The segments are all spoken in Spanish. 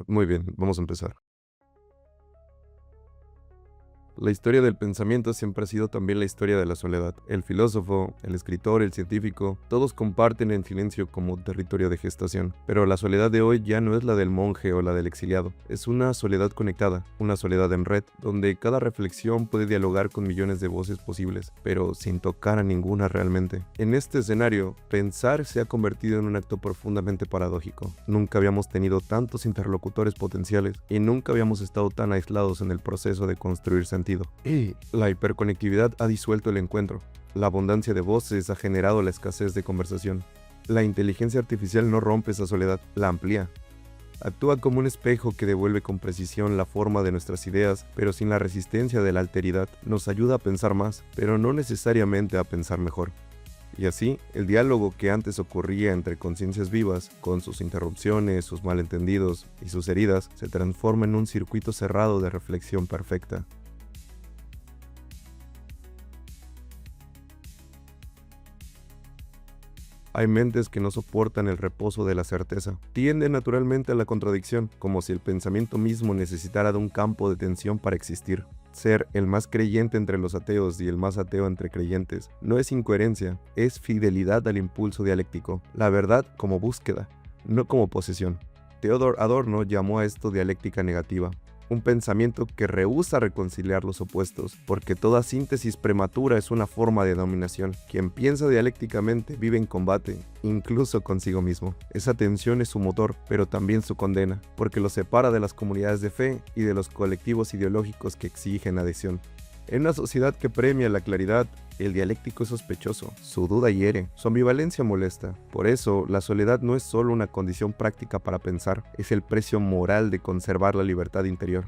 Muy bien, vamos a empezar. La historia del pensamiento siempre ha sido también la historia de la soledad. El filósofo, el escritor, el científico, todos comparten el silencio como territorio de gestación. Pero la soledad de hoy ya no es la del monje o la del exiliado. Es una soledad conectada, una soledad en red, donde cada reflexión puede dialogar con millones de voces posibles, pero sin tocar a ninguna realmente. En este escenario, pensar se ha convertido en un acto profundamente paradójico. Nunca habíamos tenido tantos interlocutores potenciales y nunca habíamos estado tan aislados en el proceso de construir sentido. Y la hiperconectividad ha disuelto el encuentro. La abundancia de voces ha generado la escasez de conversación. La inteligencia artificial no rompe esa soledad, la amplía. Actúa como un espejo que devuelve con precisión la forma de nuestras ideas, pero sin la resistencia de la alteridad. Nos ayuda a pensar más, pero no necesariamente a pensar mejor. Y así, el diálogo que antes ocurría entre conciencias vivas, con sus interrupciones, sus malentendidos y sus heridas, se transforma en un circuito cerrado de reflexión perfecta. Hay mentes que no soportan el reposo de la certeza. Tienden naturalmente a la contradicción, como si el pensamiento mismo necesitara de un campo de tensión para existir. Ser el más creyente entre los ateos y el más ateo entre creyentes no es incoherencia, es fidelidad al impulso dialéctico, la verdad como búsqueda, no como posesión. Theodor Adorno llamó a esto dialéctica negativa. Un pensamiento que rehúsa reconciliar los opuestos, porque toda síntesis prematura es una forma de dominación. Quien piensa dialécticamente vive en combate, incluso consigo mismo. Esa tensión es su motor, pero también su condena, porque lo separa de las comunidades de fe y de los colectivos ideológicos que exigen adhesión. En una sociedad que premia la claridad, el dialéctico es sospechoso, su duda hiere, su ambivalencia molesta. Por eso, la soledad no es solo una condición práctica para pensar, es el precio moral de conservar la libertad interior.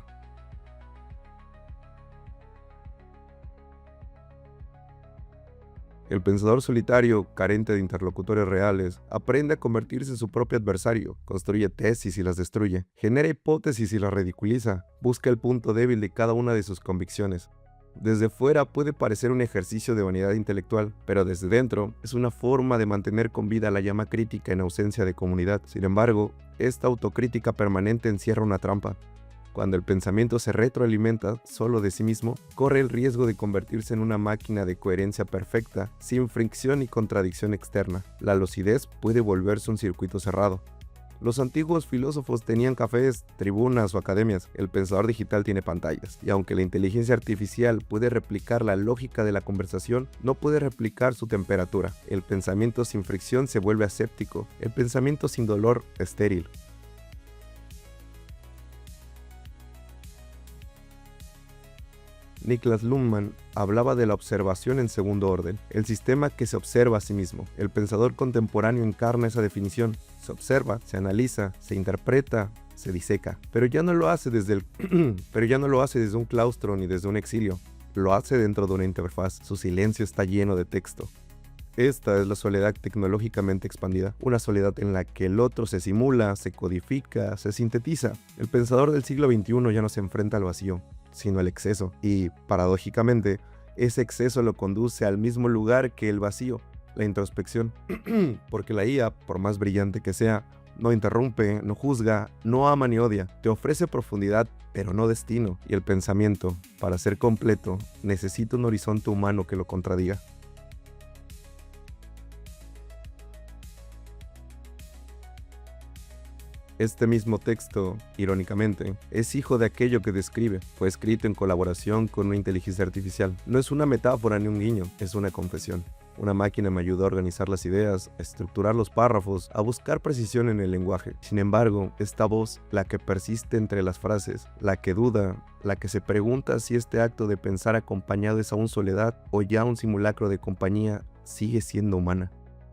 El pensador solitario, carente de interlocutores reales, aprende a convertirse en su propio adversario, construye tesis y las destruye, genera hipótesis y las ridiculiza, busca el punto débil de cada una de sus convicciones. Desde fuera puede parecer un ejercicio de vanidad intelectual, pero desde dentro es una forma de mantener con vida la llama crítica en ausencia de comunidad. Sin embargo, esta autocrítica permanente encierra una trampa. Cuando el pensamiento se retroalimenta solo de sí mismo, corre el riesgo de convertirse en una máquina de coherencia perfecta, sin fricción y contradicción externa. La lucidez puede volverse un circuito cerrado. Los antiguos filósofos tenían cafés, tribunas o academias. El pensador digital tiene pantallas. Y aunque la inteligencia artificial puede replicar la lógica de la conversación, no puede replicar su temperatura. El pensamiento sin fricción se vuelve aséptico. El pensamiento sin dolor, estéril. Niklas Luhmann hablaba de la observación en segundo orden, el sistema que se observa a sí mismo. El pensador contemporáneo encarna esa definición. Se observa, se analiza, se interpreta, se diseca. Pero ya no lo hace desde un claustro ni desde un exilio. Lo hace dentro de una interfaz. Su silencio está lleno de texto. Esta es la soledad tecnológicamente expandida, una soledad en la que el otro se simula, se codifica, se sintetiza. El pensador del siglo XXI ya no se enfrenta al vacío, sino al exceso, y, paradójicamente, ese exceso lo conduce al mismo lugar que el vacío, la introspección, porque la IA, por más brillante que sea, no interrumpe, no juzga, no ama ni odia, te ofrece profundidad, pero no destino, y el pensamiento, para ser completo, necesita un horizonte humano que lo contradiga. Este mismo texto, irónicamente, es hijo de aquello que describe. Fue escrito en colaboración con una inteligencia artificial. No es una metáfora ni un guiño, es una confesión. Una máquina me ayudó a organizar las ideas, a estructurar los párrafos, a buscar precisión en el lenguaje. Sin embargo, esta voz, la que persiste entre las frases, la que duda, la que se pregunta si este acto de pensar acompañado es aún soledad o ya un simulacro de compañía, sigue siendo humana.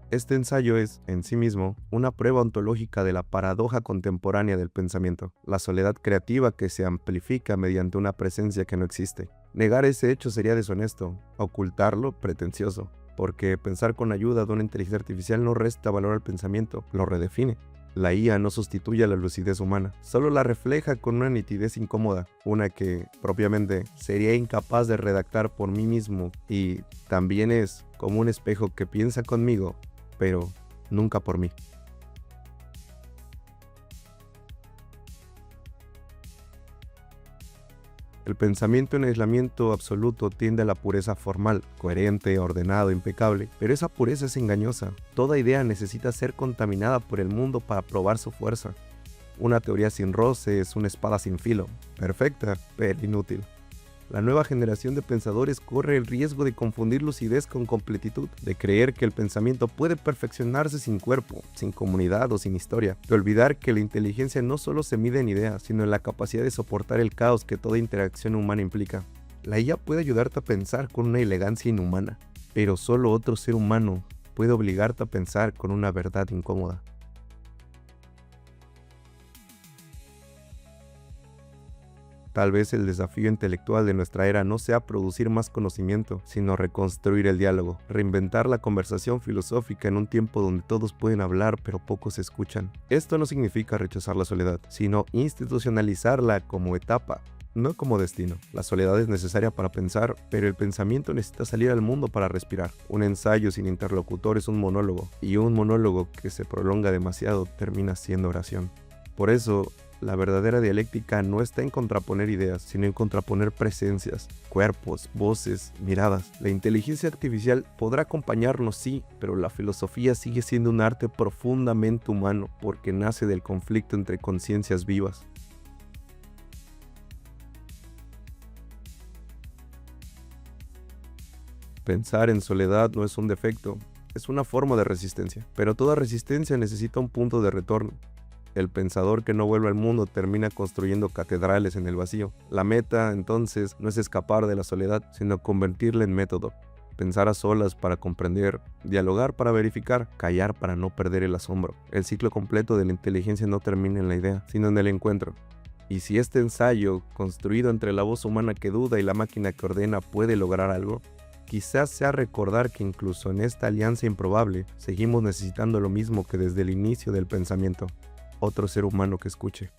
Este ensayo es, en sí mismo, una prueba ontológica de la paradoja contemporánea del pensamiento, la soledad creativa que se amplifica mediante una presencia que no existe. Negar ese hecho sería deshonesto, ocultarlo pretencioso, porque pensar con ayuda de una inteligencia artificial no resta valor al pensamiento, lo redefine. La IA no sustituye a la lucidez humana, solo la refleja con una nitidez incómoda, una que, propiamente, sería incapaz de redactar por mí mismo, y también es como un espejo que piensa conmigo, pero nunca por mí. El pensamiento en aislamiento absoluto tiende a la pureza formal, coherente, ordenado, impecable, pero esa pureza es engañosa. Toda idea necesita ser contaminada por el mundo para probar su fuerza. Una teoría sin roce es una espada sin filo, perfecta, pero inútil. La nueva generación de pensadores corre el riesgo de confundir lucidez con completitud, de creer que el pensamiento puede perfeccionarse sin cuerpo, sin comunidad o sin historia, de olvidar que la inteligencia no solo se mide en ideas, sino en la capacidad de soportar el caos que toda interacción humana implica. La IA puede ayudarte a pensar con una elegancia inhumana, pero solo otro ser humano puede obligarte a pensar con una verdad incómoda. Tal vez el desafío intelectual de nuestra era no sea producir más conocimiento, sino reconstruir el diálogo, reinventar la conversación filosófica en un tiempo donde todos pueden hablar pero pocos escuchan. Esto no significa rechazar la soledad, sino institucionalizarla como etapa, no como destino. La soledad es necesaria para pensar, pero el pensamiento necesita salir al mundo para respirar. Un ensayo sin interlocutor es un monólogo, y un monólogo que se prolonga demasiado termina siendo oración. Por eso, la verdadera dialéctica no está en contraponer ideas, sino en contraponer presencias, cuerpos, voces, miradas. La inteligencia artificial podrá acompañarnos, sí, pero la filosofía sigue siendo un arte profundamente humano porque nace del conflicto entre conciencias vivas. Pensar en soledad no es un defecto, es una forma de resistencia, pero toda resistencia necesita un punto de retorno. El pensador que no vuelve al mundo termina construyendo catedrales en el vacío. La meta, entonces, no es escapar de la soledad, sino convertirla en método. Pensar a solas para comprender, dialogar para verificar, callar para no perder el asombro. El ciclo completo de la inteligencia no termina en la idea, sino en el encuentro. Y si este ensayo, construido entre la voz humana que duda y la máquina que ordena, puede lograr algo, quizás sea recordar que incluso en esta alianza improbable, seguimos necesitando lo mismo que desde el inicio del pensamiento. Otro ser humano que escuche.